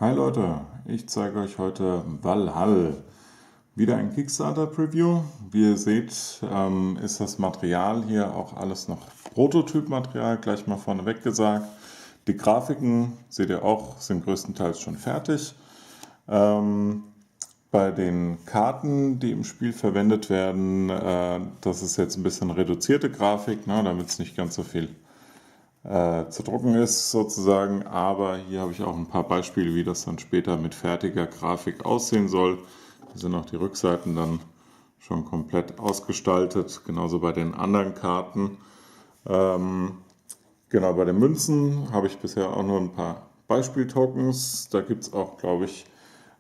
Hi Leute, ich zeige euch heute Valhall. Wieder ein Kickstarter-Preview. Wie ihr seht, ist das Material hier auch alles noch Prototypmaterial, gleich mal vorneweg gesagt. Die Grafiken, seht ihr auch, sind größtenteils schon fertig. Bei den Karten, die im Spiel verwendet werden, das ist jetzt ein bisschen reduzierte Grafik, ne, damit es nicht ganz so viel zu drucken ist sozusagen, aber hier habe ich auch ein paar Beispiele, wie das dann später mit fertiger Grafik aussehen soll. Hier sind auch die Rückseiten dann schon komplett ausgestaltet, genauso bei den anderen Karten. Genau, bei den Münzen habe ich bisher auch nur ein paar Beispieltokens. Da gibt es auch, glaube ich,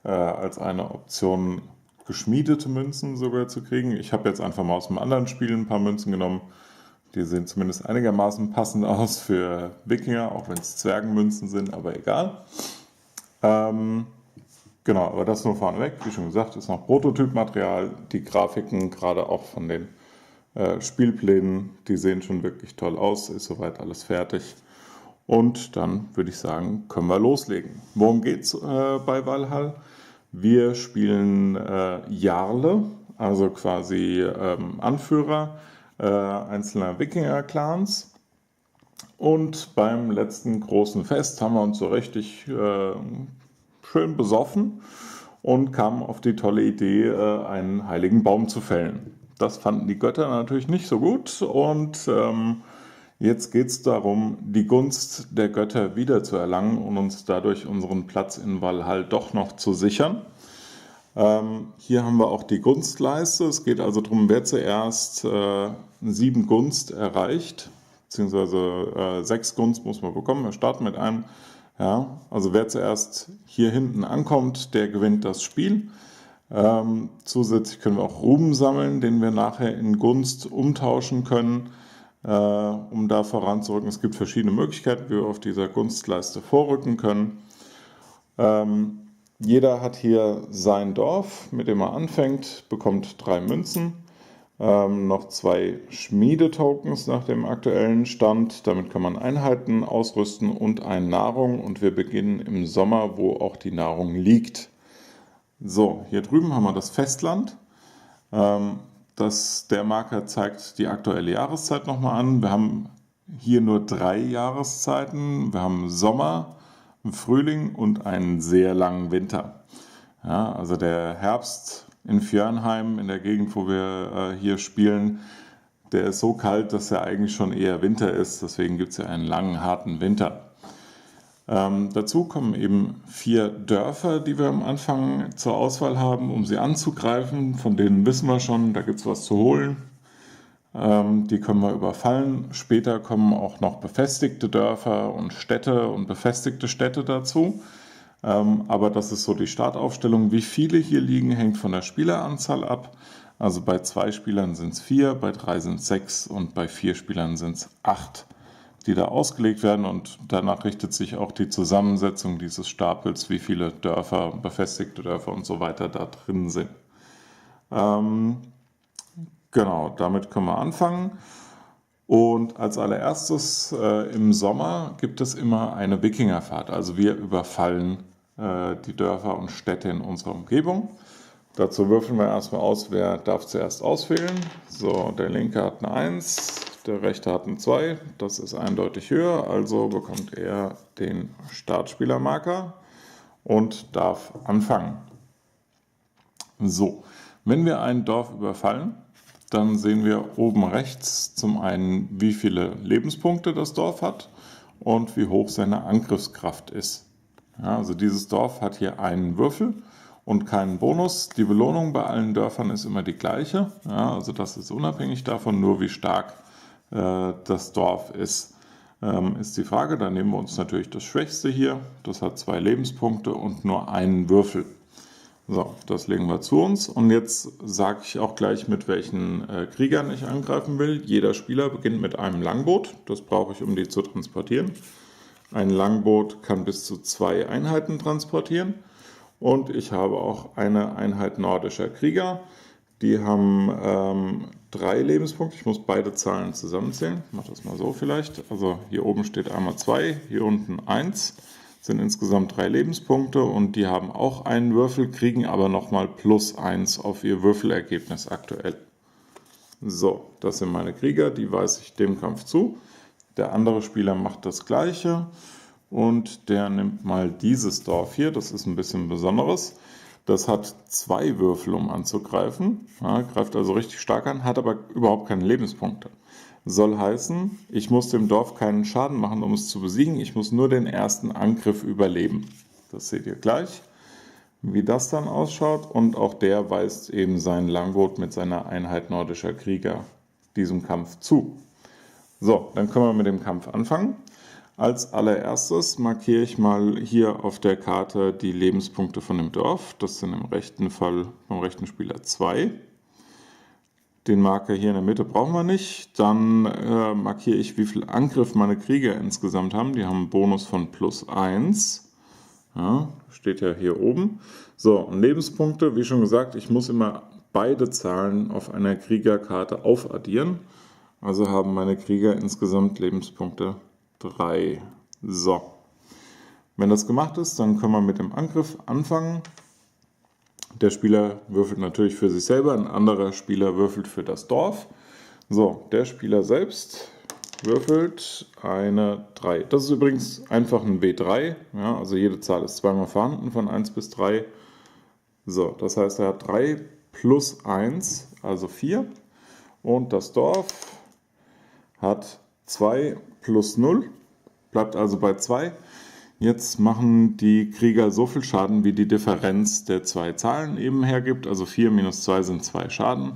als eine Option geschmiedete Münzen sogar zu kriegen. Ich habe jetzt einfach mal aus dem anderen Spiel ein paar Münzen genommen. Die sehen zumindest einigermaßen passend aus für Wikinger, auch wenn es Zwergenmünzen sind, aber egal. Genau, aber das nur vorneweg. Wie schon gesagt, ist noch Prototypmaterial. Die Grafiken, gerade auch von den Spielplänen, die sehen schon wirklich toll aus. Ist soweit alles fertig. Und dann würde ich sagen, können wir loslegen. Worum geht es bei Valhall? Wir spielen Jarle, also quasi Anführer einzelner Wikinger-Clans. Und beim letzten großen Fest haben wir uns so richtig schön besoffen und kamen auf die tolle Idee, einen heiligen Baum zu fällen. Das fanden die Götter natürlich nicht so gut und jetzt geht es darum, die Gunst der Götter wiederzuerlangen und uns dadurch unseren Platz in Valhall doch noch zu sichern. Hier haben wir auch die Gunstleiste. Es geht also darum, wer zuerst 7 Gunst erreicht, beziehungsweise 6 Gunst muss man bekommen. Wir starten mit einem. Ja, also wer zuerst hier hinten ankommt, der gewinnt das Spiel. Zusätzlich können wir auch Ruhm sammeln, den wir nachher in Gunst umtauschen können, um da voranzurücken. Es gibt verschiedene Möglichkeiten, wie wir auf dieser Gunstleiste vorrücken können. Jeder hat hier sein Dorf, mit dem er anfängt, bekommt 3 Münzen, noch 2 Schmiedetokens nach dem aktuellen Stand. Damit kann man Einheiten ausrüsten und eine Nahrung. Und wir beginnen im Sommer, wo auch die Nahrung liegt. So, hier drüben haben wir das Festland. Der Marker zeigt die aktuelle Jahreszeit nochmal an. Wir haben hier nur 3 Jahreszeiten. Wir haben Sommer, Frühling und einen sehr langen Winter. Ja, also der Herbst in Fjörnheim, in der Gegend, wo wir hier spielen, der ist so kalt, dass er eigentlich schon eher Winter ist. Deswegen gibt es ja einen langen, harten Winter. Dazu kommen eben 4 Dörfer, die wir am Anfang zur Auswahl haben, um sie anzugreifen. Von denen wissen wir schon, da gibt es was zu holen. Die können wir überfallen. Später kommen auch noch befestigte Dörfer und Städte und befestigte Städte dazu. Aber das ist so die Startaufstellung. Wie viele hier liegen, hängt von der Spieleranzahl ab. Also bei 2 Spielern sind es 4, bei 3 sind es 6 und bei 4 Spielern sind es 8, die da ausgelegt werden. Und danach richtet sich auch die Zusammensetzung dieses Stapels, wie viele Dörfer, befestigte Dörfer und so weiter da drin sind. Genau, damit können wir anfangen. Und als allererstes im Sommer gibt es immer eine Wikingerfahrt. Also wir überfallen die Dörfer und Städte in unserer Umgebung. Dazu würfeln wir erstmal aus, wer darf zuerst auswählen. So, der linke hat eine 1, der rechte hat eine 2. Das ist eindeutig höher, also bekommt er den Startspielermarker und darf anfangen. So, wenn wir ein Dorf überfallen, dann sehen wir oben rechts zum einen, wie viele Lebenspunkte das Dorf hat und wie hoch seine Angriffskraft ist. Ja, also dieses Dorf hat hier einen Würfel und keinen Bonus. Die Belohnung bei allen Dörfern ist immer die gleiche. Ja, also das ist unabhängig davon, nur wie stark das Dorf ist. Ist die Frage, da nehmen wir uns natürlich das Schwächste hier. Das hat 2 Lebenspunkte und nur einen Würfel. So, das legen wir zu uns und jetzt sage ich auch gleich, mit welchen Kriegern ich angreifen will. Jeder Spieler beginnt mit einem Langboot, das brauche ich, um die zu transportieren. Ein Langboot kann bis zu 2 Einheiten transportieren und ich habe auch eine Einheit nordischer Krieger. Die haben 3 Lebenspunkte, ich muss beide Zahlen zusammenzählen. Ich mache das mal so vielleicht. Also hier oben steht einmal 2, hier unten 1. Sind insgesamt 3 Lebenspunkte und die haben auch einen Würfel, kriegen aber nochmal +1 auf ihr Würfelergebnis aktuell. So, das sind meine Krieger, die weise ich dem Kampf zu. Der andere Spieler macht das gleiche und der nimmt mal dieses Dorf hier, das ist ein bisschen besonderes. Das hat 2 Würfel, um anzugreifen, ja, greift also richtig stark an, hat aber überhaupt keine Lebenspunkte. Soll heißen, ich muss dem Dorf keinen Schaden machen, um es zu besiegen, ich muss nur den ersten Angriff überleben. Das seht ihr gleich, wie das dann ausschaut, und auch der weist eben sein Langboot mit seiner Einheit nordischer Krieger diesem Kampf zu. So, dann können wir mit dem Kampf anfangen. Als allererstes markiere ich mal hier auf der Karte die Lebenspunkte von dem Dorf. Das sind im rechten Fall beim rechten Spieler 2. Den Marker hier in der Mitte brauchen wir nicht. Dann markiere ich, wie viel Angriff meine Krieger insgesamt haben. Die haben einen Bonus von +1. Ja, steht ja hier oben. So, und Lebenspunkte, wie schon gesagt, ich muss immer beide Zahlen auf einer Kriegerkarte aufaddieren. Also haben meine Krieger insgesamt Lebenspunkte 3. So, wenn das gemacht ist, dann können wir mit dem Angriff anfangen. Der Spieler würfelt natürlich für sich selber, ein anderer Spieler würfelt für das Dorf. So, der Spieler selbst würfelt eine 3. Das ist übrigens einfach ein W3, ja, also jede Zahl ist zweimal vorhanden von 1 bis 3. So, das heißt, er hat 3 plus 1, also 4. Und das Dorf hat 2 plus 0, bleibt also bei 2. Jetzt machen die Krieger so viel Schaden, wie die Differenz der 2 Zahlen eben hergibt. Also 4 minus 2 sind 2 Schaden.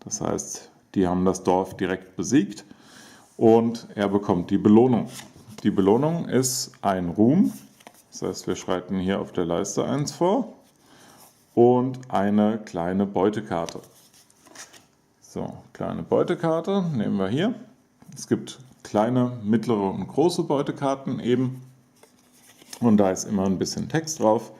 Das heißt, die haben das Dorf direkt besiegt. Und er bekommt die Belohnung. Die Belohnung ist ein Ruhm. Das heißt, wir schreiten hier auf der Leiste 1 vor. Und eine kleine Beutekarte. So, kleine Beutekarte nehmen wir hier. Es gibt kleine, mittlere und große Beutekarten eben. Und da ist immer ein bisschen Text drauf,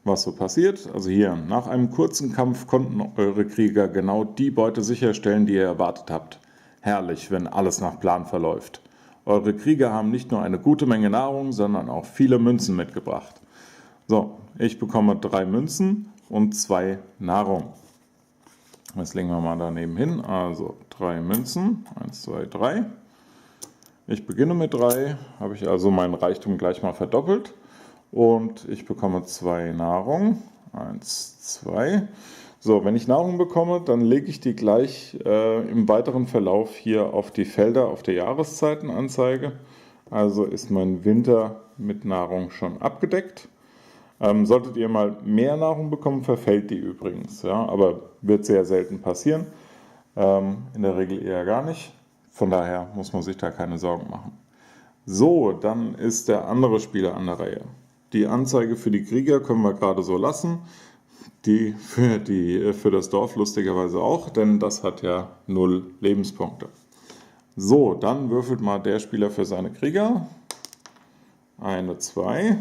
was so passiert. Also hier, nach einem kurzen Kampf konnten eure Krieger genau die Beute sicherstellen, die ihr erwartet habt. Herrlich, wenn alles nach Plan verläuft. Eure Krieger haben nicht nur eine gute Menge Nahrung, sondern auch viele Münzen mitgebracht. So, ich bekomme 3 Münzen und 2 Nahrung. Das legen wir mal daneben hin. Also 3 Münzen, 1, 2, 3. Ich beginne mit 3, habe ich also meinen Reichtum gleich mal verdoppelt. Und ich bekomme 2 Nahrung. 1, 2. So, wenn ich Nahrung bekomme, dann lege ich die gleich im weiteren Verlauf hier auf die Felder auf der Jahreszeitenanzeige. Also ist mein Winter mit Nahrung schon abgedeckt. Solltet ihr mal mehr Nahrung bekommen, verfällt die übrigens. Ja, aber wird sehr selten passieren. In der Regel eher gar nicht. Von daher muss man sich da keine Sorgen machen. So, dann ist der andere Spieler an der Reihe. Die Anzeige für die Krieger können wir gerade so lassen. Die für das Dorf lustigerweise auch, denn das hat ja 0 Lebenspunkte. So, dann würfelt mal der Spieler für seine Krieger. Eine 2.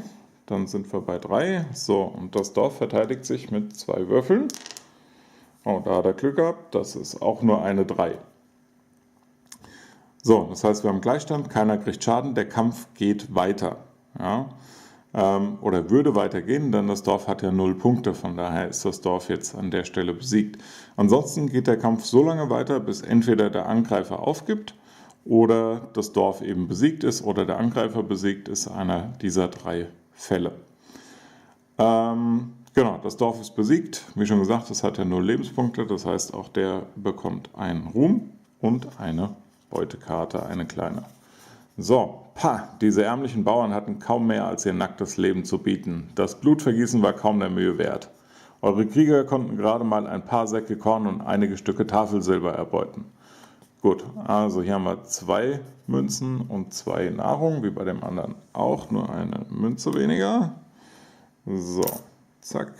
Dann sind wir bei 3. So, und das Dorf verteidigt sich mit 2 Würfeln. Oh, da hat er Glück gehabt. Das ist auch nur eine 3. So, das heißt, wir haben Gleichstand, keiner kriegt Schaden, der Kampf geht weiter. Ja, oder würde weitergehen, denn das Dorf hat ja 0 Punkte, von daher ist das Dorf jetzt an der Stelle besiegt. Ansonsten geht der Kampf so lange weiter, bis entweder der Angreifer aufgibt oder das Dorf eben besiegt ist oder der Angreifer besiegt ist, einer dieser 3 Fälle. Genau, das Dorf ist besiegt. Wie schon gesagt, es hat ja 0 Lebenspunkte, das heißt, auch der bekommt einen Ruhm und eine Beutekarte, eine kleine. So, diese ärmlichen Bauern hatten kaum mehr als ihr nacktes Leben zu bieten. Das Blutvergießen war kaum der Mühe wert. Eure Krieger konnten gerade mal ein paar Säcke Korn und einige Stücke Tafelsilber erbeuten. Gut, also hier haben wir 2 Münzen und 2 Nahrung, wie bei dem anderen auch, nur eine Münze weniger. So, zack,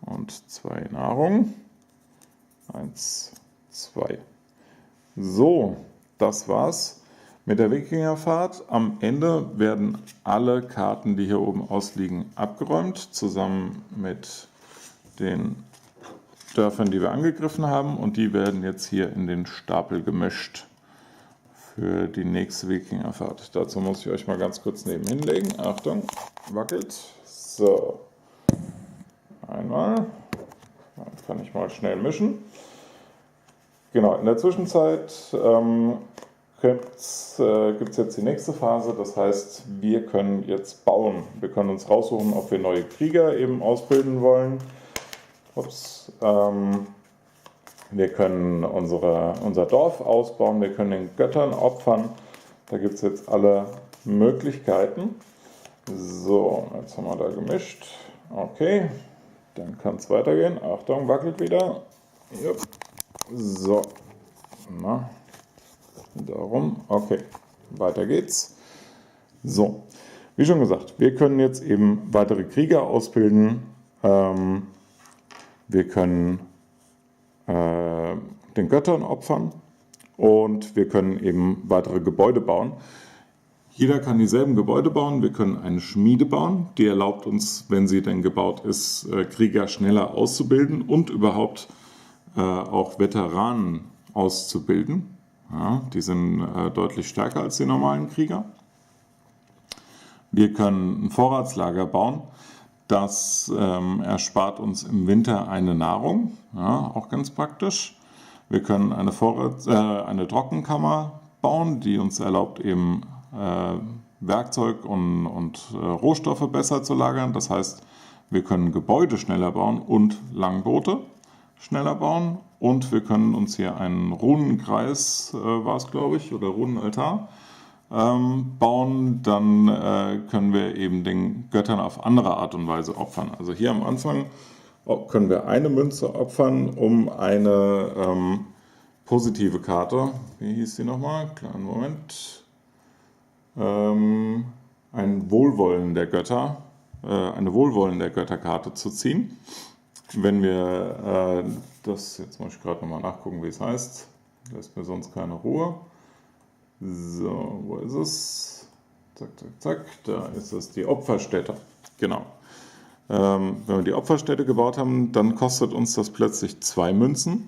und 2 Nahrung. 1, 2. So, das war's mit der Wikingerfahrt. Am Ende werden alle Karten, die hier oben ausliegen, abgeräumt, zusammen mit den Dörfern, die wir angegriffen haben. Und die werden jetzt hier in den Stapel gemischt für die nächste Wikingerfahrt. Dazu muss ich euch mal ganz kurz nebenhin legen. Achtung, wackelt. So, einmal. Dann kann ich mal schnell mischen. Genau, in der Zwischenzeit gibt es jetzt die nächste Phase, das heißt, wir können jetzt bauen. Wir können uns raussuchen, ob wir neue Krieger eben ausbilden wollen. Ups, wir können unser Dorf ausbauen, wir können den Göttern opfern. Da gibt es jetzt alle Möglichkeiten. So, jetzt haben wir da gemischt. Okay, dann kann es weitergehen. Achtung, wackelt wieder. Jupp. So, na, darum, okay, weiter geht's. So, wie schon gesagt, wir können jetzt eben weitere Krieger ausbilden. Wir können den Göttern opfern und wir können eben weitere Gebäude bauen. Jeder kann dieselben Gebäude bauen. Wir können eine Schmiede bauen, die erlaubt uns, wenn sie denn gebaut ist, Krieger schneller auszubilden und überhaupt auch Veteranen auszubilden. Ja, die sind deutlich stärker als die normalen Krieger. Wir können ein Vorratslager bauen. Das erspart uns im Winter eine Nahrung, ja, auch ganz praktisch. Wir können eine Trockenkammer bauen, die uns erlaubt, eben Werkzeug und Rohstoffe besser zu lagern. Das heißt, wir können Gebäude schneller bauen und Langboote schneller bauen. Und wir können uns hier einen Runenkreis, war es glaube ich, oder Runenaltar bauen. Dann können wir eben den Göttern auf andere Art und Weise opfern. Also hier am Anfang können wir eine Münze opfern, um eine positive Karte, wie hieß die nochmal? Kleinen Moment. Ein Wohlwollen der Götter, eine Wohlwollen der Götterkarte zu ziehen. Wenn wir jetzt muss ich gerade nochmal nachgucken, wie es heißt, lässt mir sonst keine Ruhe. So, wo ist es? Zack, zack, zack, da ist es, die Opferstätte. Genau. Wenn wir die Opferstätte gebaut haben, dann kostet uns das plötzlich 2 Münzen,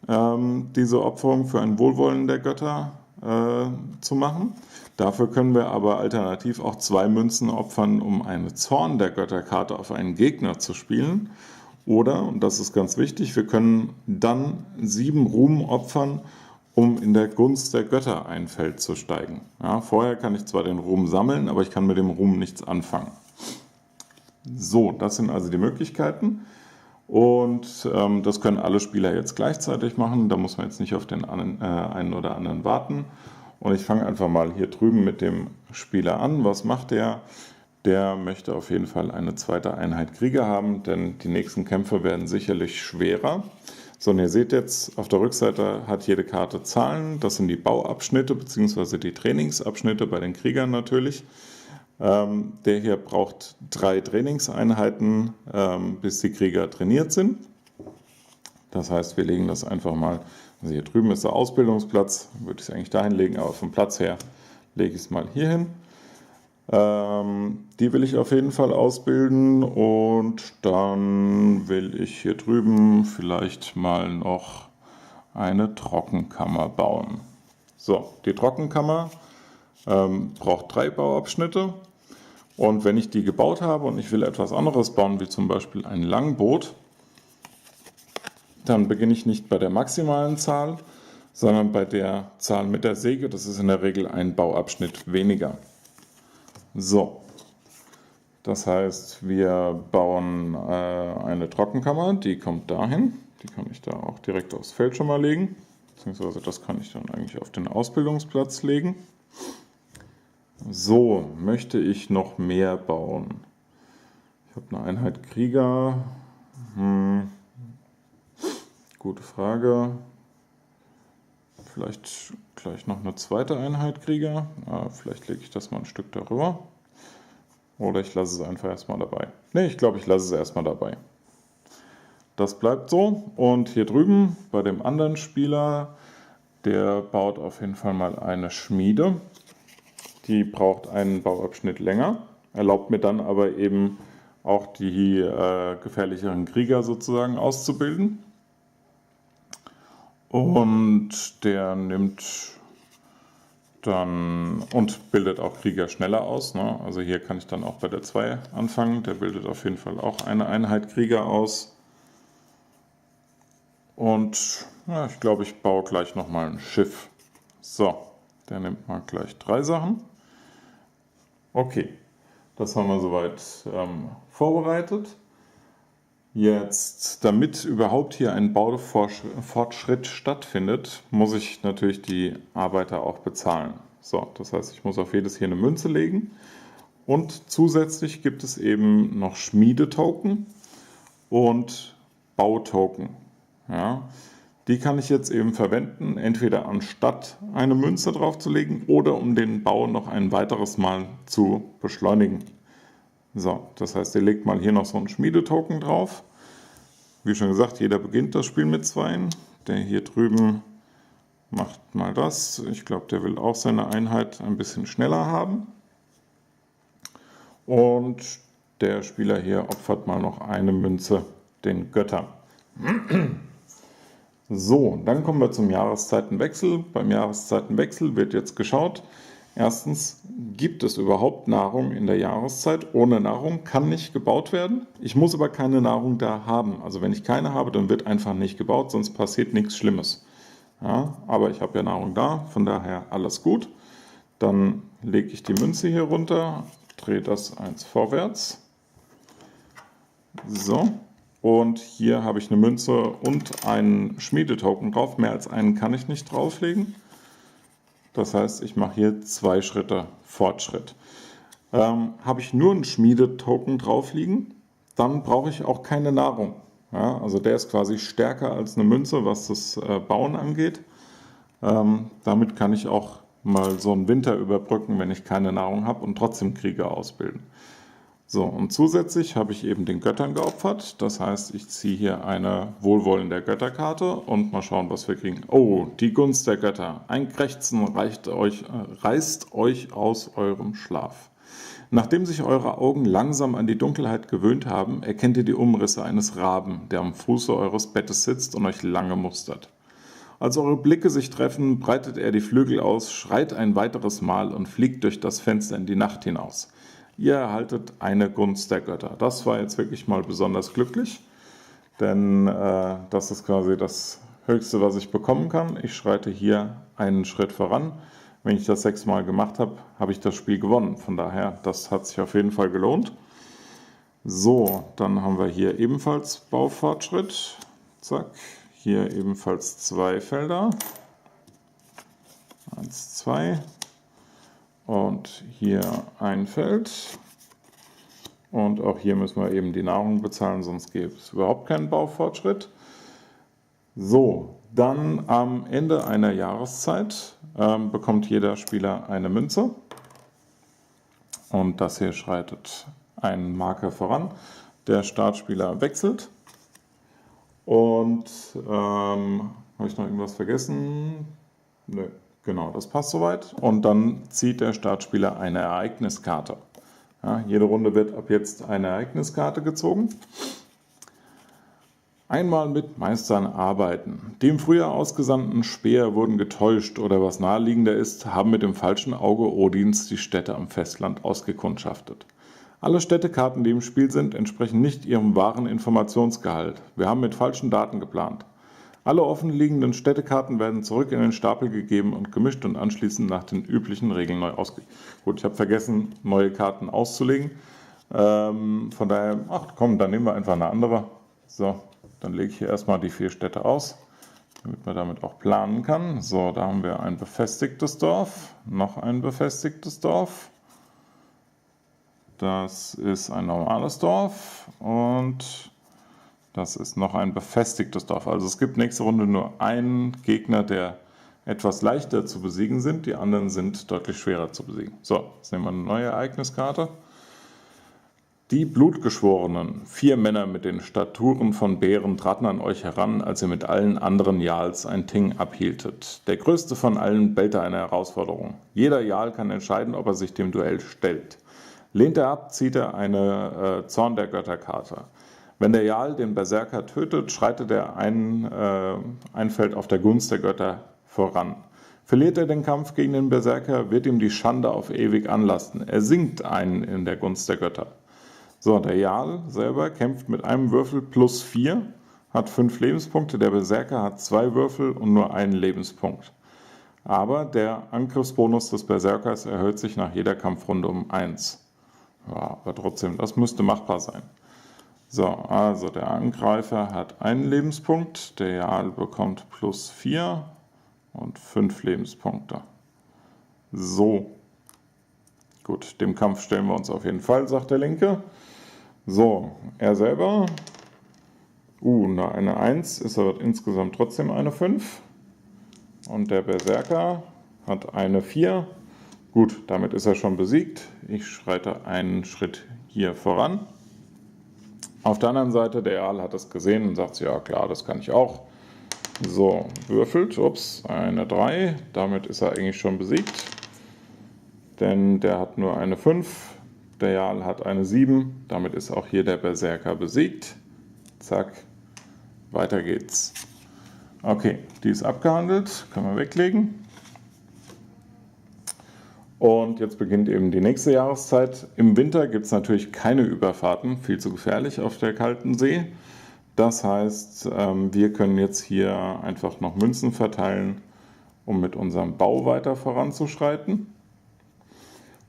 diese Opferung für ein Wohlwollen der Götter zu machen. Dafür können wir aber alternativ auch 2 Münzen opfern, um eine Zorn der Götterkarte auf einen Gegner zu spielen. Oder, und das ist ganz wichtig, wir können dann 7 Ruhm opfern, um in der Gunst der Götter ein Feld zu steigen. Ja, vorher kann ich zwar den Ruhm sammeln, aber ich kann mit dem Ruhm nichts anfangen. So, das sind also die Möglichkeiten. Und das können alle Spieler jetzt gleichzeitig machen. Da muss man jetzt nicht auf den einen oder anderen warten. Und ich fange einfach mal hier drüben mit dem Spieler an. Was macht der? Der möchte auf jeden Fall eine zweite Einheit Krieger haben, denn die nächsten Kämpfe werden sicherlich schwerer. So, und ihr seht jetzt, auf der Rückseite hat jede Karte Zahlen. Das sind die Bauabschnitte bzw. die Trainingsabschnitte bei den Kriegern natürlich. Der hier braucht 3 Trainingseinheiten, bis die Krieger trainiert sind. Das heißt, wir legen das einfach mal, also hier drüben ist der Ausbildungsplatz, würde ich es eigentlich dahin legen, aber vom Platz her lege ich es mal hier hin. Die will ich auf jeden Fall ausbilden und dann will ich hier drüben vielleicht mal noch eine Trockenkammer bauen. So, die Trockenkammer braucht 3 Bauabschnitte und wenn ich die gebaut habe und ich will etwas anderes bauen, wie zum Beispiel ein Langboot, dann beginne ich nicht bei der maximalen Zahl, sondern bei der Zahl mit der Säge. Das ist in der Regel ein Bauabschnitt weniger. So, das heißt, wir bauen eine Trockenkammer, die kommt dahin. Die kann ich da auch direkt aufs Feld schon mal legen, beziehungsweise das kann ich dann eigentlich auf den Ausbildungsplatz legen. So, möchte ich noch mehr bauen? Ich habe eine Einheit Krieger. Gute Frage. Vielleicht gleich noch eine zweite Einheit Krieger. Vielleicht lege ich das mal ein Stück darüber. Oder ich lasse es einfach erstmal dabei. Ne, ich glaube, ich lasse es erstmal dabei. Das bleibt so. Und hier drüben bei dem anderen Spieler, der baut auf jeden Fall mal eine Schmiede. Die braucht einen Bauabschnitt länger, erlaubt mir dann aber eben auch die gefährlicheren Krieger sozusagen auszubilden. Und der nimmt Und bildet auch Krieger schneller aus. Ne? Also hier kann ich dann auch bei der 2 anfangen. Der bildet auf jeden Fall auch eine Einheit Krieger aus. Und ja, ich glaube, ich baue gleich nochmal ein Schiff. So, der nimmt mal gleich 3 Sachen. Okay, das haben wir soweit vorbereitet. Jetzt, damit überhaupt hier ein Baufortschritt stattfindet, muss ich natürlich die Arbeiter auch bezahlen. So, das heißt, ich muss auf jedes hier eine Münze legen. Und zusätzlich gibt es eben noch Schmiedetoken und Bautoken. Ja, die kann ich jetzt eben verwenden, entweder anstatt eine Münze draufzulegen oder um den Bau noch ein weiteres Mal zu beschleunigen. So, das heißt, ihr legt mal hier noch so einen Schmiedetoken drauf. Wie schon gesagt, jeder beginnt das Spiel mit 2. Der hier drüben macht mal das. Ich glaube, der will auch seine Einheit ein bisschen schneller haben. Und der Spieler hier opfert mal noch eine Münze den Göttern. So, dann kommen wir zum Jahreszeitenwechsel. Beim Jahreszeitenwechsel wird jetzt geschaut. Erstens, gibt es überhaupt Nahrung in der Jahreszeit? Ohne Nahrung kann nicht gebaut werden. Ich muss aber keine Nahrung da haben. Also wenn ich keine habe, dann wird einfach nicht gebaut, sonst passiert nichts Schlimmes. Ja, aber ich habe ja Nahrung da, von daher alles gut. Dann lege ich die Münze hier runter, drehe das 1 vorwärts. So, und hier habe ich eine Münze und einen Schmiedetoken drauf. Mehr als einen kann ich nicht drauflegen. Das heißt, ich mache hier 2 Schritte Fortschritt. Habe ich nur einen Schmiedetoken drauf liegen, dann brauche ich auch keine Nahrung. Ja, also der ist quasi stärker als eine Münze, was das Bauen angeht. Damit kann ich auch mal so einen Winter überbrücken, wenn ich keine Nahrung habe und trotzdem Krieger ausbilden. So, und zusätzlich habe ich eben den Göttern geopfert. Das heißt, ich ziehe hier eine Wohlwollen der Götterkarte und mal schauen, was wir kriegen. Oh, die Gunst der Götter. Ein Krächzen reißt euch aus eurem Schlaf. Nachdem sich eure Augen langsam an die Dunkelheit gewöhnt haben, erkennt ihr die Umrisse eines Raben, der am Fuße eures Bettes sitzt und euch lange mustert. Als eure Blicke sich treffen, breitet er die Flügel aus, schreit ein weiteres Mal und fliegt durch das Fenster in die Nacht hinaus. Ihr erhaltet eine Gunst der Götter. Das war jetzt wirklich mal besonders glücklich, denn das ist quasi das Höchste, was ich bekommen kann. Ich schreite hier einen Schritt voran. Wenn ich das 6 Mal gemacht habe, habe ich das Spiel gewonnen. Von daher, das hat sich auf jeden Fall gelohnt. So, dann haben wir hier ebenfalls Baufortschritt. Zack, hier ebenfalls 2 Felder. 1, 2. Und hier ein Feld. Und auch hier müssen wir eben die Nahrung bezahlen, sonst gäbe es überhaupt keinen Baufortschritt. So, dann am Ende einer Jahreszeit bekommt jeder Spieler eine Münze. Und das hier schreitet einen Marker voran. Der Startspieler wechselt. Und habe ich noch irgendwas vergessen? Nö. Genau, das passt soweit. Und dann zieht der Startspieler eine Ereigniskarte. Ja, jede Runde wird ab jetzt eine Ereigniskarte gezogen. Einmal mit Meistern arbeiten. Die im Frühjahr ausgesandten Späher wurden getäuscht oder was naheliegender ist, haben mit dem falschen Auge Odins die Städte am Festland ausgekundschaftet. Alle Städtekarten, die im Spiel sind, entsprechen nicht ihrem wahren Informationsgehalt. Wir haben mit falschen Daten geplant. Alle offenliegenden Städtekarten werden zurück in den Stapel gegeben und gemischt und anschließend nach den üblichen Regeln neu ausgelegt. Gut, ich habe vergessen, neue Karten auszulegen. Von daher, ach komm, dann nehmen wir einfach eine andere. So, dann lege ich hier erstmal die 4 Städte aus, damit man damit auch planen kann. So, da haben wir ein befestigtes Dorf, noch ein befestigtes Dorf. Das ist ein normales Dorf und das ist noch ein befestigtes Dorf. Also es gibt nächste Runde nur einen Gegner, der etwas leichter zu besiegen sind. Die anderen sind deutlich schwerer zu besiegen. So, jetzt nehmen wir eine neue Ereigniskarte. Die Blutgeschworenen, 4 Männer mit den Staturen von Bären, traten an euch heran, als ihr mit allen anderen Jarls ein Ting abhieltet. Der größte von allen bellte eine Herausforderung. Jeder Jarl kann entscheiden, ob er sich dem Duell stellt. Lehnt er ab, zieht er eine Zorn der Götterkarte. Wenn der Jarl den Berserker tötet, schreitet er ein Feld auf der Gunst der Götter voran. Verliert er den Kampf gegen den Berserker, wird ihm die Schande auf ewig anlasten. Er sinkt einen in der Gunst der Götter. So, der Jarl selber kämpft mit einem Würfel plus 4, hat 5 Lebenspunkte. Der Berserker hat 2 Würfel und nur einen Lebenspunkt. Aber der Angriffsbonus des Berserkers erhöht sich nach jeder Kampfrunde um 1. Ja, aber trotzdem, das müsste machbar sein. So, also der Angreifer hat einen Lebenspunkt, der Jarl bekommt plus 4 und 5 Lebenspunkte. So, gut, dem Kampf stellen wir uns auf jeden Fall, sagt der Linke. So, er selber, eine 1, ist aber insgesamt trotzdem eine 5. Und der Berserker hat eine 4. Gut, damit ist er schon besiegt. Ich schreite einen Schritt hier voran. Auf der anderen Seite, der Jarl hat es gesehen und sagt, ja klar, das kann ich auch. So, würfelt, eine 3. Damit ist er eigentlich schon besiegt. Denn der hat nur eine 5. Der Jarl hat eine 7. Damit ist auch hier der Berserker besiegt. Zack, weiter geht's. Okay, die ist abgehandelt, können wir weglegen. Und jetzt beginnt eben die nächste Jahreszeit. Im Winter gibt es natürlich keine Überfahrten, viel zu gefährlich auf der kalten See. Das heißt, wir können jetzt hier einfach noch Münzen verteilen, um mit unserem Bau weiter voranzuschreiten.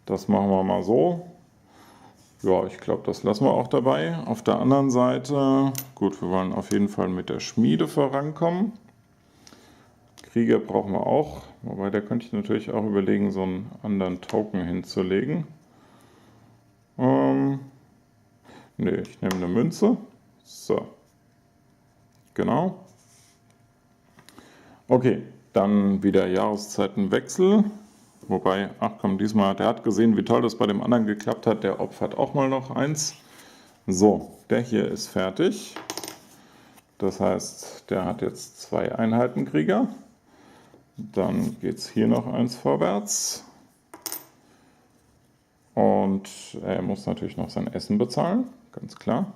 Das machen wir mal so. Ja, ich glaube, das lassen wir auch dabei. Auf der anderen Seite, gut, wir wollen auf jeden Fall mit der Schmiede vorankommen. Krieger brauchen wir auch, wobei da könnte ich natürlich auch überlegen, so einen anderen Token hinzulegen. Ne, ich nehme eine Münze. So, genau. Okay, dann wieder Jahreszeitenwechsel. Wobei, ach komm, diesmal, der hat gesehen, wie toll das bei dem anderen geklappt hat. Der opfert auch mal noch eins. So, der hier ist fertig. Das heißt, der hat jetzt 2 Einheiten Krieger. Dann geht es hier noch eins vorwärts. Und er muss natürlich noch sein Essen bezahlen, ganz klar.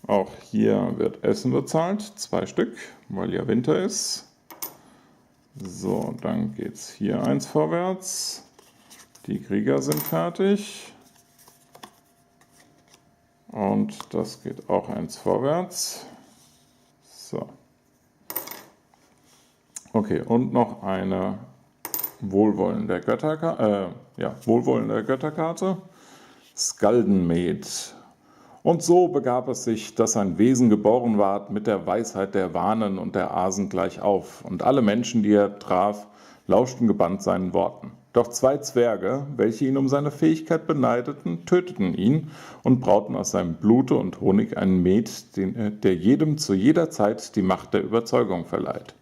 Auch hier wird Essen bezahlt, 2 Stück, weil ja Winter ist. So, dann geht es hier eins vorwärts. Die Krieger sind fertig. Und das geht auch eins vorwärts. So. Okay, und noch eine Wohlwollen der Götterkarte. Skaldenmed. Und so begab es sich, dass ein Wesen geboren ward mit der Weisheit der Wanen und der Asen gleich auf. Und alle Menschen, die er traf, lauschten gebannt seinen Worten. Doch 2 Zwerge, welche ihn um seine Fähigkeit beneideten, töteten ihn und brauten aus seinem Blute und Honig einen Met, der jedem zu jeder Zeit die Macht der Überzeugung verleiht.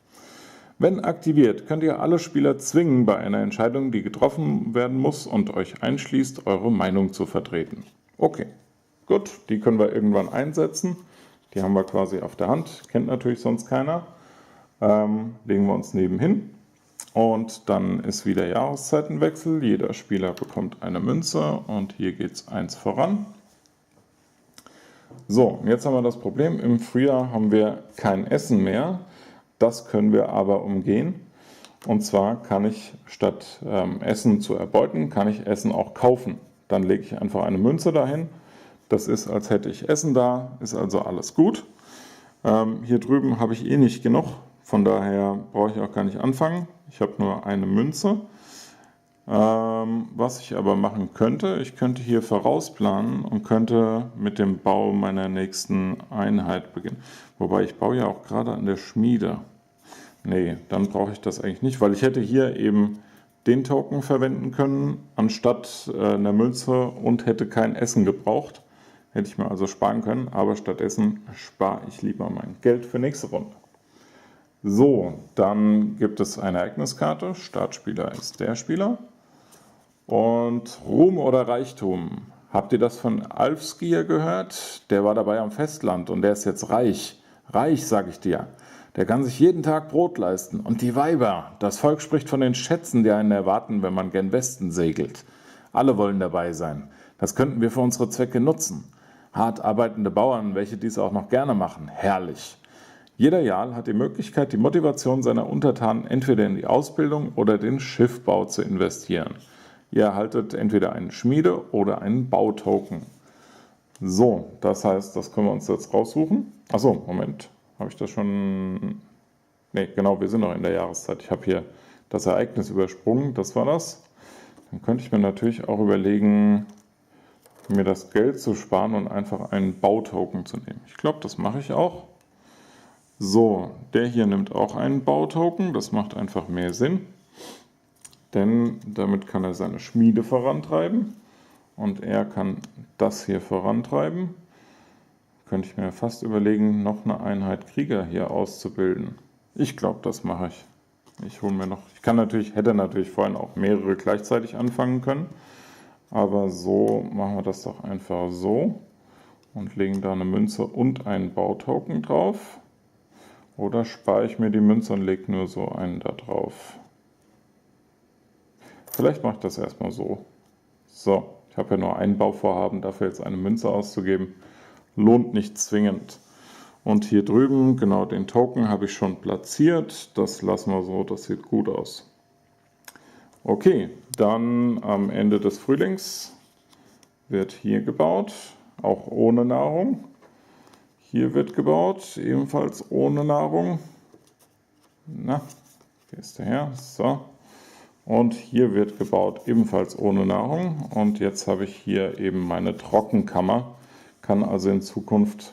Wenn aktiviert, könnt ihr alle Spieler zwingen, bei einer Entscheidung, die getroffen werden muss und euch einschließt, eure Meinung zu vertreten. Okay, gut, die können wir irgendwann einsetzen. Die haben wir quasi auf der Hand, kennt natürlich sonst keiner. Legen wir uns nebenhin. Und dann ist wieder Jahreszeitenwechsel. Jeder Spieler bekommt eine Münze und hier geht es eins voran. So, jetzt haben wir das Problem, im Frühjahr haben wir kein Essen mehr. Das können wir aber umgehen. Und zwar kann ich statt Essen zu erbeuten, kann ich Essen auch kaufen. Dann lege ich einfach eine Münze dahin. Das ist, als hätte ich Essen da, ist also alles gut. Hier drüben habe ich eh nicht genug, von daher brauche ich auch gar nicht anfangen. Ich habe nur eine Münze. Was ich aber machen könnte, ich könnte hier vorausplanen und könnte mit dem Bau meiner nächsten Einheit beginnen. Wobei ich baue ja auch gerade an der Schmiede. Nee, dann brauche ich das eigentlich nicht, weil ich hätte hier eben den Token verwenden können, anstatt einer Münze und hätte kein Essen gebraucht. Hätte ich mir also sparen können, aber stattdessen spare ich lieber mein Geld für nächste Runde. So, dann gibt es eine Ereigniskarte. Startspieler ist der Spieler. Und Ruhm oder Reichtum. Habt ihr das von Alfskir gehört? Der war dabei am Festland und der ist jetzt reich. Reich, sag ich dir. Der kann sich jeden Tag Brot leisten. Und die Weiber. Das Volk spricht von den Schätzen, die einen erwarten, wenn man gen Westen segelt. Alle wollen dabei sein. Das könnten wir für unsere Zwecke nutzen. Hart arbeitende Bauern, welche dies auch noch gerne machen. Herrlich. Jeder Jarl hat die Möglichkeit, die Motivation seiner Untertanen entweder in die Ausbildung oder den Schiffbau zu investieren. Ihr erhaltet entweder einen Schmiede- oder einen Bautoken. So, das heißt, das können wir uns jetzt raussuchen. Achso, Moment, habe ich das schon... Ne, genau, wir sind noch in der Jahreszeit. Ich habe hier das Ereignis übersprungen, das war das. Dann könnte ich mir natürlich auch überlegen, mir das Geld zu sparen und einfach einen Bautoken zu nehmen. Ich glaube, das mache ich auch. So, der hier nimmt auch einen Bautoken, das macht einfach mehr Sinn, denn damit kann er seine Schmiede vorantreiben und er kann das hier vorantreiben. Könnte ich mir fast überlegen, noch eine Einheit Krieger hier auszubilden. Ich glaube, das mache ich. Ich hole mir noch, hätte natürlich vorhin auch mehrere gleichzeitig anfangen können, aber so machen wir das doch einfach so und legen da eine Münze und einen Bautoken drauf. Oder spare ich mir die Münze und lege nur so einen da drauf. Vielleicht mache ich das erstmal so. So, ich habe ja nur ein Bauvorhaben, dafür jetzt eine Münze auszugeben, lohnt nicht zwingend. Und hier drüben, genau den Token habe ich schon platziert. Das lassen wir so, das sieht gut aus. Okay, dann am Ende des Frühlings wird hier gebaut, auch ohne Nahrung. Hier wird gebaut, ebenfalls ohne Nahrung. Na, hier ist der her. So. Und hier wird gebaut, ebenfalls ohne Nahrung. Und jetzt habe ich hier eben meine Trockenkammer, kann also in Zukunft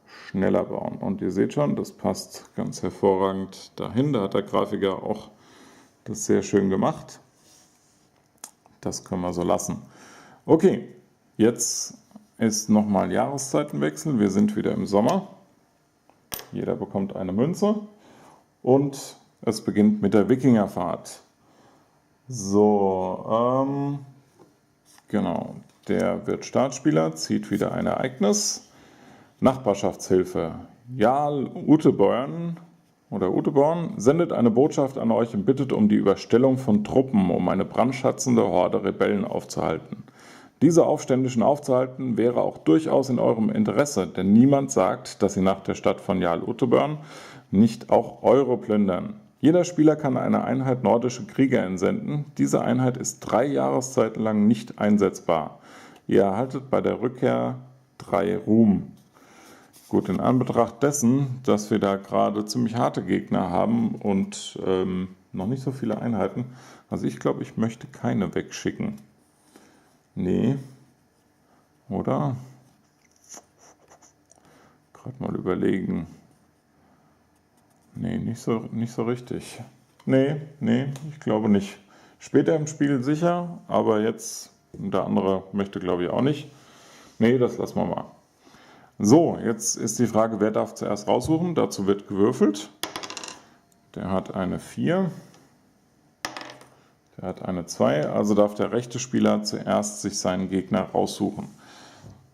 schneller bauen. Und ihr seht schon, das passt ganz hervorragend dahin. Da hat der Grafiker auch das sehr schön gemacht. Das können wir so lassen. Okay, jetzt ist nochmal Jahreszeitenwechsel. Wir sind wieder im Sommer. Jeder bekommt eine Münze. Und es beginnt mit der Wikingerfahrt. So, genau. Der wird Startspieler, zieht wieder ein Ereignis. Nachbarschaftshilfe. Jarl Utebörn sendet eine Botschaft an euch und bittet um die Überstellung von Truppen, um eine brandschatzende Horde Rebellen aufzuhalten. Diese Aufständischen aufzuhalten wäre auch durchaus in eurem Interesse, denn niemand sagt, dass sie nach der Stadt von Jarl Utebörn nicht auch eure plündern. Jeder Spieler kann eine Einheit nordische Krieger entsenden. Diese Einheit ist 3 Jahreszeiten lang nicht einsetzbar. Ihr erhaltet bei der Rückkehr 3 Ruhm. Gut, in Anbetracht dessen, dass wir da gerade ziemlich harte Gegner haben und noch nicht so viele Einheiten, also ich glaube, ich möchte keine wegschicken. Nee, oder? Gerade mal überlegen. Nee, nicht so richtig. Nee, ich glaube nicht. Später im Spiel sicher, aber jetzt, der andere möchte glaube ich auch nicht. Nee, das lassen wir mal. So, jetzt ist die Frage, wer darf zuerst raussuchen? Dazu wird gewürfelt. Der hat eine 4. Der hat eine 2, also darf der rechte Spieler zuerst sich seinen Gegner raussuchen.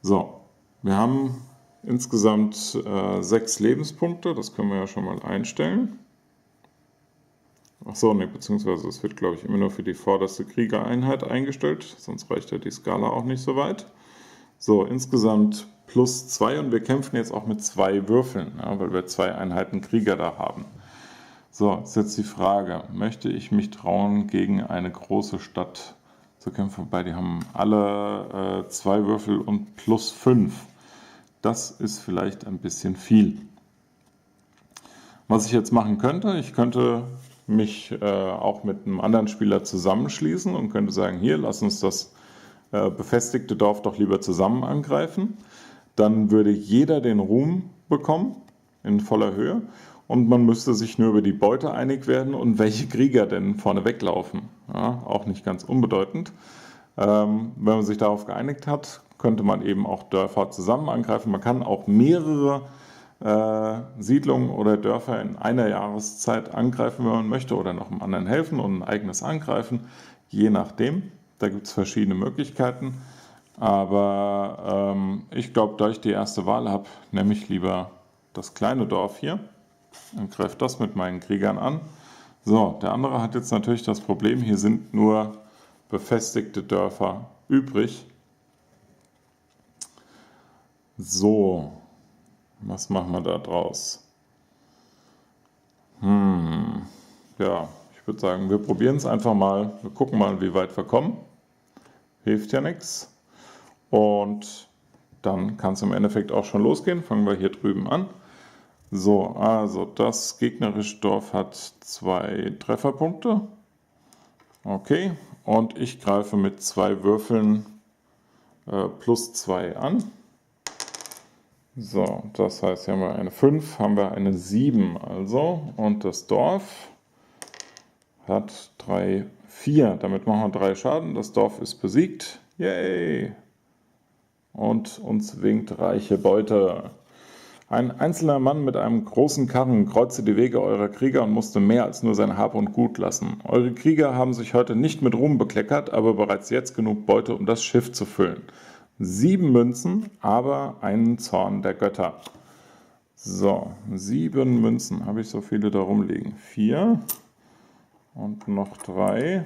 So, wir haben insgesamt 6 Lebenspunkte, das können wir ja schon mal einstellen. Achso, ne, beziehungsweise es wird, glaube ich, immer nur für die vorderste Kriegereinheit eingestellt, sonst reicht ja die Skala auch nicht so weit. So, insgesamt plus 2 und wir kämpfen jetzt auch mit 2 Würfeln, ja, weil wir 2 Einheiten Krieger da haben. So, ist jetzt die Frage, möchte ich mich trauen, gegen eine große Stadt zu kämpfen? Wobei die haben alle 2 Würfel und plus 5. Das ist vielleicht ein bisschen viel. Was ich jetzt machen könnte, ich könnte mich auch mit einem anderen Spieler zusammenschließen und könnte sagen, hier, lass uns das befestigte Dorf doch lieber zusammen angreifen. Dann würde jeder den Ruhm bekommen in voller Höhe. Und man müsste sich nur über die Beute einig werden und welche Krieger denn vorne weglaufen. Ja, auch nicht ganz unbedeutend. Wenn man sich darauf geeinigt hat, könnte man eben auch Dörfer zusammen angreifen. Man kann auch mehrere Siedlungen oder Dörfer in einer Jahreszeit angreifen, wenn man möchte, oder noch einem anderen helfen und ein eigenes angreifen, je nachdem. Da gibt es verschiedene Möglichkeiten. Aber ich glaube, da ich die erste Wahl habe, nehme ich lieber das kleine Dorf hier und greife das mit meinen Kriegern an. So, der andere hat jetzt natürlich das Problem, hier sind nur befestigte Dörfer übrig. So, was machen wir da draus? Ja, ich würde sagen, wir probieren es einfach mal. Wir gucken mal, wie weit wir kommen. Hilft ja nichts. Und dann kann es im Endeffekt auch schon losgehen. Fangen wir hier drüben an. So, also das gegnerische Dorf hat 2 Trefferpunkte. Okay, und ich greife mit 2 Würfeln plus 2 an. So, das heißt, hier haben wir eine 5, haben wir eine 7 also. Und das Dorf hat 3, 4. Damit machen wir 3 Schaden. Das Dorf ist besiegt. Yay! Und uns winkt reiche Beute. Ein einzelner Mann mit einem großen Karren kreuzte die Wege eurer Krieger und musste mehr als nur sein Hab und Gut lassen. Eure Krieger haben sich heute nicht mit Ruhm bekleckert, aber bereits jetzt genug Beute, um das Schiff zu füllen. 7 Münzen, aber einen Zorn der Götter. So, 7 Münzen. Habe ich so viele da rumliegen? 4 und noch 3.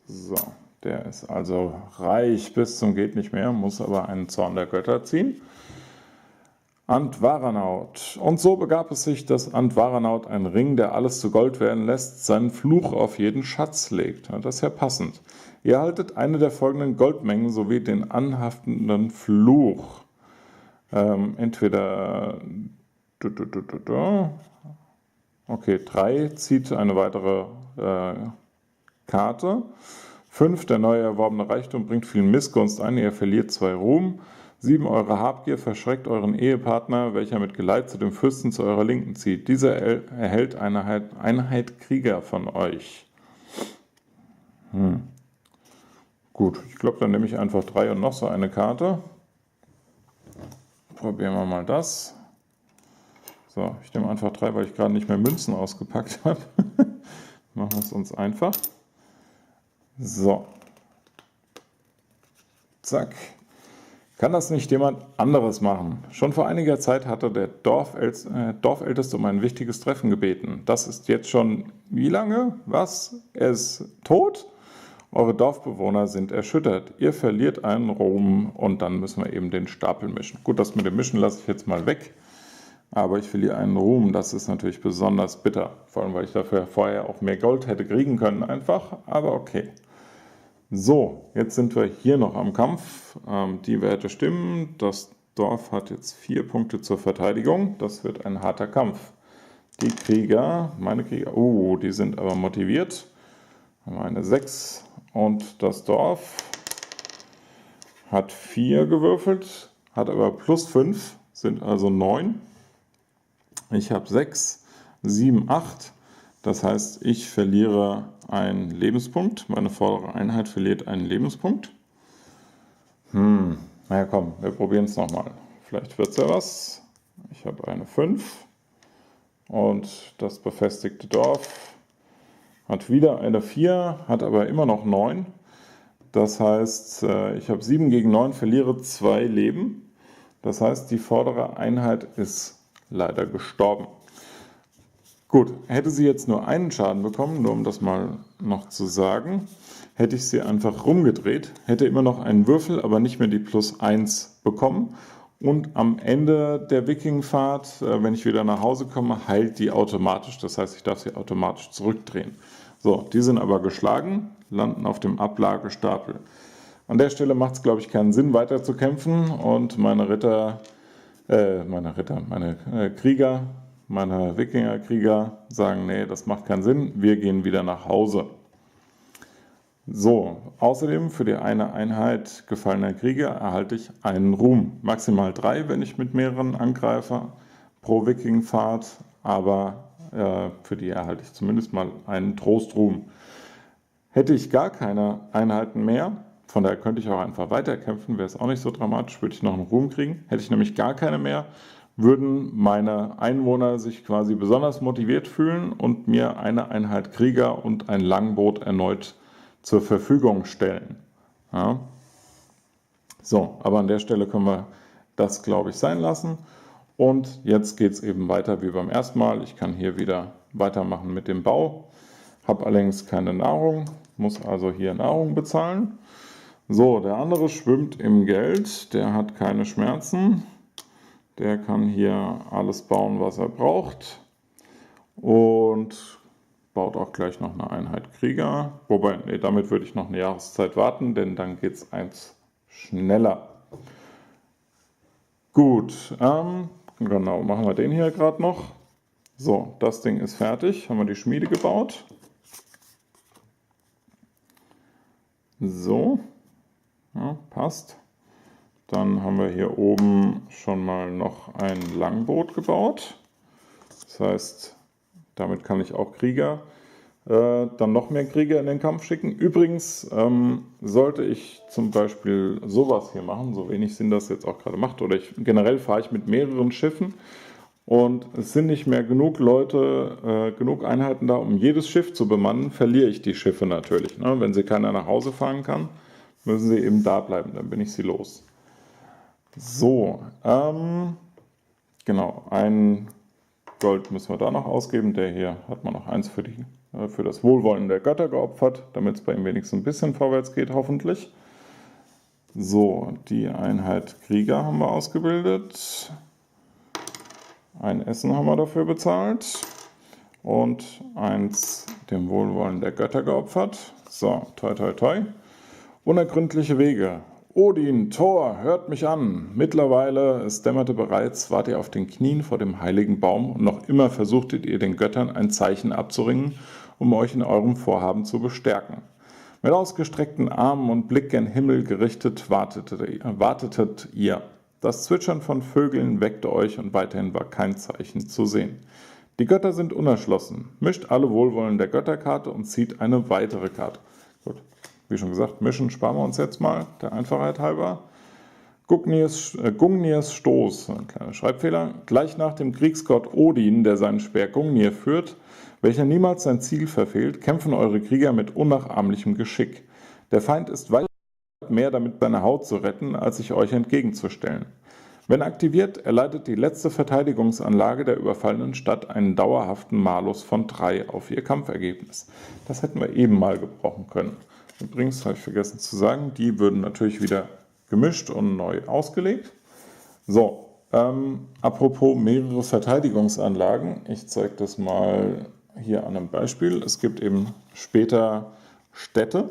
So, der ist also reich bis zum geht nicht mehr, muss aber einen Zorn der Götter ziehen. Antwaranaut. Und so begab es sich, dass Antwaranaut, ein Ring, der alles zu Gold werden lässt, seinen Fluch auf jeden Schatz legt. Ja, das ist ja passend. Ihr erhaltet eine der folgenden Goldmengen sowie den anhaftenden Fluch. Entweder okay, 3 zieht eine weitere Karte. 5, der neu erworbene Reichtum bringt viel Missgunst ein, ihr verliert 2 Ruhm. 7, eure Habgier verschreckt euren Ehepartner, welcher mit Geleit zu dem Fürsten zu eurer Linken zieht. Dieser erhält eine Einheit Krieger von euch. Gut, ich glaube, dann nehme ich einfach 3 und noch so eine Karte. Probieren wir mal das. So, ich nehme einfach 3, weil ich gerade nicht mehr Münzen ausgepackt habe. Machen wir es uns einfach. So. Zack. Kann das nicht jemand anderes machen? Schon vor einiger Zeit hatte der Dorfälteste um ein wichtiges Treffen gebeten. Das ist jetzt schon wie lange? Was? Er ist tot? Eure Dorfbewohner sind erschüttert. Ihr verliert einen Ruhm und dann müssen wir eben den Stapel mischen. Gut, das mit dem Mischen lasse ich jetzt mal weg. Aber ich verliere einen Ruhm. Das ist natürlich besonders bitter. Vor allem, weil ich dafür vorher auch mehr Gold hätte kriegen können einfach. Aber okay. So, jetzt sind wir hier noch am Kampf. Die Werte stimmen. Das Dorf hat jetzt 4 Punkte zur Verteidigung. Das wird ein harter Kampf. Die Krieger, meine Krieger, die sind aber motiviert. Haben eine 6 und das Dorf hat 4 gewürfelt, hat aber plus 5, sind also 9. Ich habe 6, 7, 8. Das heißt, ich verliere einen Lebenspunkt. Meine vordere Einheit verliert einen Lebenspunkt. Naja, komm, wir probieren es nochmal. Vielleicht wird es ja was. Ich habe eine 5. Und das befestigte Dorf hat wieder eine 4, hat aber immer noch 9. Das heißt, ich habe 7 gegen 9, verliere 2 Leben. Das heißt, die vordere Einheit ist leider gestorben. Gut, hätte sie jetzt nur einen Schaden bekommen, nur um das mal noch zu sagen, hätte ich sie einfach rumgedreht, hätte immer noch einen Würfel, aber nicht mehr die plus 1 bekommen. Und am Ende der Wikingfahrt, wenn ich wieder nach Hause komme, heilt die automatisch. Das heißt, ich darf sie automatisch zurückdrehen. So, die sind aber geschlagen, landen auf dem Ablagestapel. An der Stelle macht es, glaube ich, keinen Sinn, weiter zu kämpfen. Und meine Krieger, meine Wikingerkrieger sagen, nee, das macht keinen Sinn, wir gehen wieder nach Hause. So, außerdem für die eine Einheit gefallener Krieger erhalte ich einen Ruhm. Maximal 3, wenn ich mit mehreren angreife pro Wikingfahrt, aber für die erhalte ich zumindest mal einen Trostruhm. Hätte ich gar keine Einheiten mehr, von daher könnte ich auch einfach weiterkämpfen, wäre es auch nicht so dramatisch, würde ich noch einen Ruhm kriegen. Hätte ich nämlich gar keine mehr, würden meine Einwohner sich quasi besonders motiviert fühlen und mir eine Einheit Krieger und ein Langboot erneut zur Verfügung stellen. Ja. So, aber an der Stelle können wir das, glaube ich, sein lassen. Und jetzt geht es eben weiter wie beim ersten Mal. Ich kann hier wieder weitermachen mit dem Bau, habe allerdings keine Nahrung, muss also hier Nahrung bezahlen. So, der andere schwimmt im Geld, der hat keine Schmerzen. Der kann hier alles bauen, was er braucht. und baut auch gleich noch eine Einheit Krieger. Wobei, nee, damit würde ich noch eine Jahreszeit warten, denn dann geht es eins schneller. Gut, genau, machen wir den hier gerade noch. So, das Ding ist fertig, haben wir die Schmiede gebaut. So, ja, passt. Dann haben wir hier oben schon mal noch ein Langboot gebaut. Das heißt, damit kann ich auch Krieger, dann noch mehr Krieger in den Kampf schicken. Übrigens sollte ich zum Beispiel sowas hier machen, so wenig Sinn das jetzt auch gerade macht, oder generell fahre ich mit mehreren Schiffen und es sind nicht mehr genug Leute, genug Einheiten da, um jedes Schiff zu bemannen, verliere ich die Schiffe natürlich. Ne? Wenn sie keiner nach Hause fahren kann, müssen sie eben da bleiben, dann bin ich sie los. So, genau, ein Gold müssen wir da noch ausgeben. Der hier hat man noch eins für das Wohlwollen der Götter geopfert, damit es bei ihm wenigstens ein bisschen vorwärts geht, hoffentlich. So, die Einheit Krieger haben wir ausgebildet. Ein Essen haben wir dafür bezahlt. Und eins dem Wohlwollen der Götter geopfert. So, toi toi toi. Unergründliche Wege. Odin, Thor, hört mich an. Mittlerweile, es dämmerte bereits, wart ihr auf den Knien vor dem heiligen Baum und noch immer versuchtet ihr den Göttern ein Zeichen abzuringen, um euch in eurem Vorhaben zu bestärken. Mit ausgestreckten Armen und Blick gen Himmel gerichtet wartetet ihr. Das Zwitschern von Vögeln weckte euch und weiterhin war kein Zeichen zu sehen. Die Götter sind unerschlossen. Mischt alle Wohlwollen der Götterkarte und zieht eine weitere Karte. Gut. Wie schon gesagt, mischen sparen wir uns jetzt mal, der Einfachheit halber. Gungnir's Stoß, ein kleiner Schreibfehler. Gleich nach dem Kriegsgott Odin, der seinen Speer Gungnir führt, welcher niemals sein Ziel verfehlt, kämpfen eure Krieger mit unnachahmlichem Geschick. Der Feind ist weit mehr damit, seine Haut zu retten, als sich euch entgegenzustellen. Wenn aktiviert, erleidet die letzte Verteidigungsanlage der überfallenen Stadt einen dauerhaften Malus von 3 auf ihr Kampfergebnis. Das hätten wir eben mal gebrauchen können. Übrigens, habe ich vergessen zu sagen, die würden natürlich wieder gemischt und neu ausgelegt. So, apropos mehrere Verteidigungsanlagen, ich zeige das mal hier an einem Beispiel. Es gibt eben später Städte,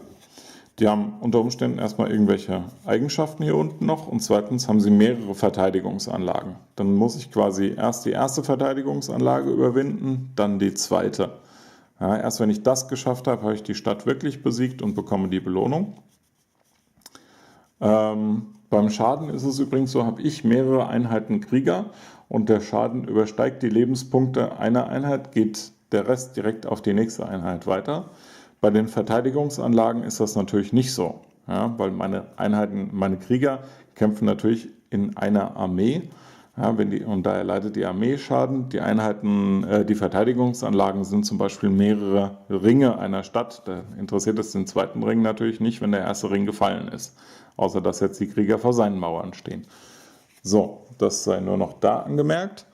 die haben unter Umständen erstmal irgendwelche Eigenschaften hier unten noch und zweitens haben sie mehrere Verteidigungsanlagen. Dann muss ich quasi erst die erste Verteidigungsanlage überwinden, dann die zweite. Ja, erst wenn ich das geschafft habe, habe ich die Stadt wirklich besiegt und bekomme die Belohnung. Beim Schaden ist es übrigens so, habe ich mehrere Einheiten Krieger und der Schaden übersteigt die Lebenspunkte einer Einheit, geht der Rest direkt auf die nächste Einheit weiter. Bei den Verteidigungsanlagen ist das natürlich nicht so, ja, weil meine Krieger kämpfen natürlich in einer Armee. Ja, und daher leidet die Armee Schaden. Die Verteidigungsanlagen sind zum Beispiel mehrere Ringe einer Stadt. Da interessiert es den zweiten Ring natürlich nicht, wenn der erste Ring gefallen ist. Außer dass jetzt die Krieger vor seinen Mauern stehen. So, das sei nur noch da angemerkt.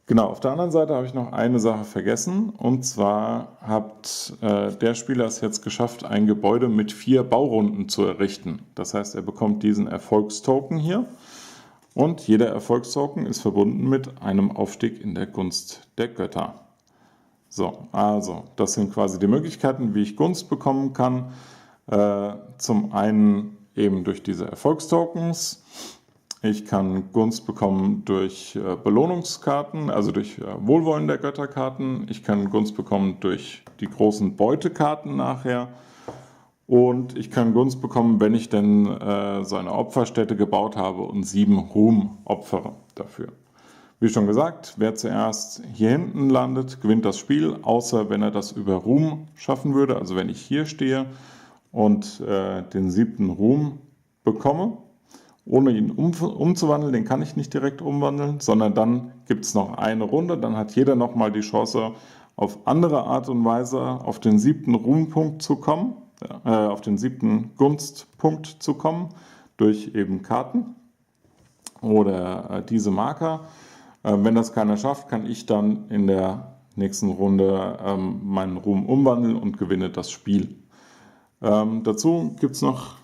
Genau, auf der anderen Seite habe ich noch eine Sache vergessen. Und zwar hat der Spieler es jetzt geschafft, ein Gebäude mit 4 Baurunden zu errichten. Das heißt, er bekommt diesen Erfolgstoken hier. Und jeder Erfolgstoken ist verbunden mit einem Aufstieg in der Gunst der Götter. So, also das sind quasi die Möglichkeiten, wie ich Gunst bekommen kann. Zum einen eben durch diese Erfolgstokens. Ich kann Gunst bekommen durch Belohnungskarten, also durch Wohlwollen der Götterkarten. Ich kann Gunst bekommen durch die großen Beutekarten nachher. Und ich kann Gunst bekommen, wenn ich denn so eine Opferstätte gebaut habe und 7 Ruhm opfere dafür. Wie schon gesagt, wer zuerst hier hinten landet, gewinnt das Spiel, außer wenn er das über Ruhm schaffen würde. Also wenn ich hier stehe und den 7. Ruhm bekomme, ohne ihn umzuwandeln, den kann ich nicht direkt umwandeln, sondern dann gibt es noch eine Runde, dann hat jeder nochmal die Chance, auf andere Art und Weise auf den 7. Ruhmpunkt zu kommen. Auf den 7. Gunstpunkt zu kommen, durch eben Karten oder diese Marker. Wenn das keiner schafft, kann ich dann in der nächsten Runde meinen Ruhm umwandeln und gewinne das Spiel. Dazu gibt es noch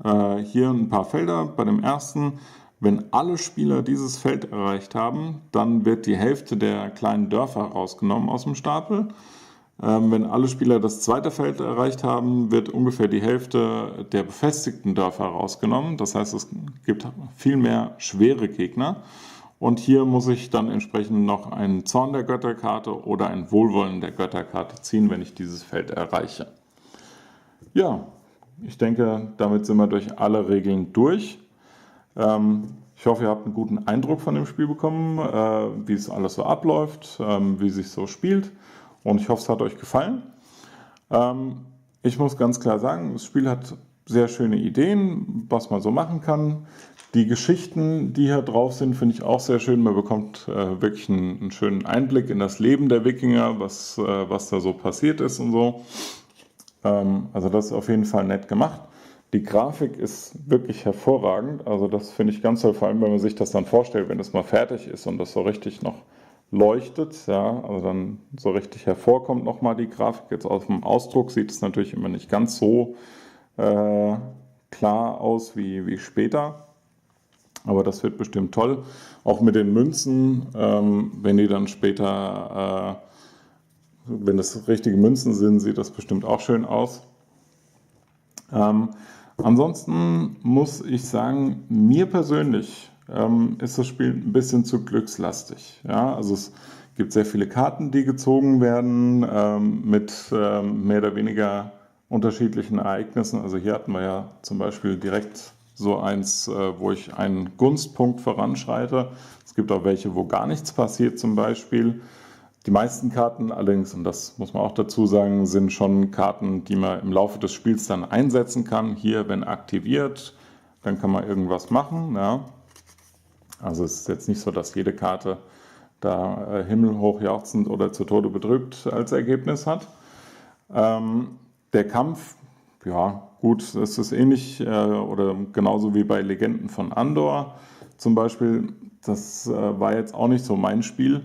hier ein paar Felder. Bei dem ersten Wenn alle Spieler dieses Feld erreicht haben, dann wird die Hälfte der kleinen Dörfer rausgenommen aus dem Stapel. Wenn alle Spieler das zweite Feld erreicht haben, wird ungefähr die Hälfte der befestigten Dörfer rausgenommen. Das heißt, es gibt viel mehr schwere Gegner. Und hier muss ich dann entsprechend noch einen Zorn der Götterkarte oder ein Wohlwollen der Götterkarte ziehen, wenn ich dieses Feld erreiche. Ja, ich denke, damit sind wir durch alle Regeln durch. Ich hoffe, ihr habt einen guten Eindruck von dem Spiel bekommen, wie es alles so abläuft, wie es sich so spielt. Und ich hoffe, es hat euch gefallen. Ich muss ganz klar sagen, das Spiel hat sehr schöne Ideen, was man so machen kann. Die Geschichten, die hier drauf sind, finde ich auch sehr schön. Man bekommt wirklich einen schönen Einblick in das Leben der Wikinger, was da so passiert ist und so. Also das ist auf jeden Fall nett gemacht. Die Grafik ist wirklich hervorragend. Also das finde ich ganz toll, vor allem wenn man sich das dann vorstellt, wenn es mal fertig ist und das so richtig noch leuchtet, ja, also dann so richtig hervorkommt nochmal die Grafik. Jetzt auf dem Ausdruck sieht es natürlich immer nicht ganz so klar aus wie später. Aber das wird bestimmt toll. Auch mit den Münzen, wenn die dann später, wenn das richtige Münzen sind, sieht das bestimmt auch schön aus. Ansonsten muss ich sagen, mir persönlich ist das Spiel ein bisschen zu glückslastig. Ja? Also es gibt sehr viele Karten, die gezogen werden mit mehr oder weniger unterschiedlichen Ereignissen. Also hier hatten wir ja zum Beispiel direkt so eins, wo ich einen Gunstpunkt voranschreite. Es gibt auch welche, wo gar nichts passiert zum Beispiel. Die meisten Karten allerdings, und das muss man auch dazu sagen, sind schon Karten, die man im Laufe des Spiels dann einsetzen kann. Hier, wenn aktiviert, dann kann man irgendwas machen. Ja. Also es ist jetzt nicht so, dass jede Karte da himmelhoch jauchzend oder zu Tode betrübt als Ergebnis hat. Der Kampf, ja gut, es ist ähnlich oder genauso wie bei Legenden von Andor zum Beispiel. Das war jetzt auch nicht so mein Spiel.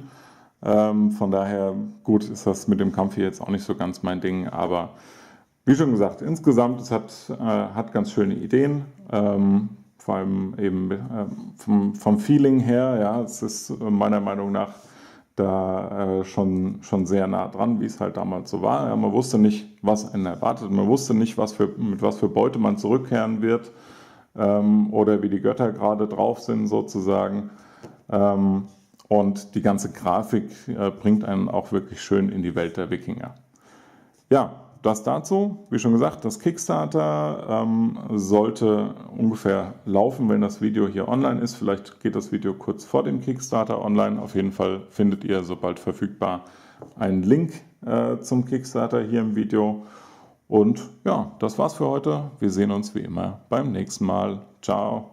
Von daher, gut, ist das mit dem Kampf hier jetzt auch nicht so ganz mein Ding, aber wie schon gesagt, insgesamt, es hat ganz schöne Ideen, vor allem eben vom Feeling her, ja, es ist meiner Meinung nach da schon sehr nah dran, wie es halt damals so war. Ja, man wusste nicht, was einen erwartet, man wusste nicht, mit was für Beute man zurückkehren wird oder wie die Götter gerade drauf sind sozusagen. Und die ganze Grafik bringt einen auch wirklich schön in die Welt der Wikinger. Ja, das dazu. Wie schon gesagt, das Kickstarter sollte ungefähr laufen, wenn das Video hier online ist. Vielleicht geht das Video kurz vor dem Kickstarter online. Auf jeden Fall findet ihr, sobald verfügbar, einen Link zum Kickstarter hier im Video. Und ja, das war's für heute. Wir sehen uns wie immer beim nächsten Mal. Ciao.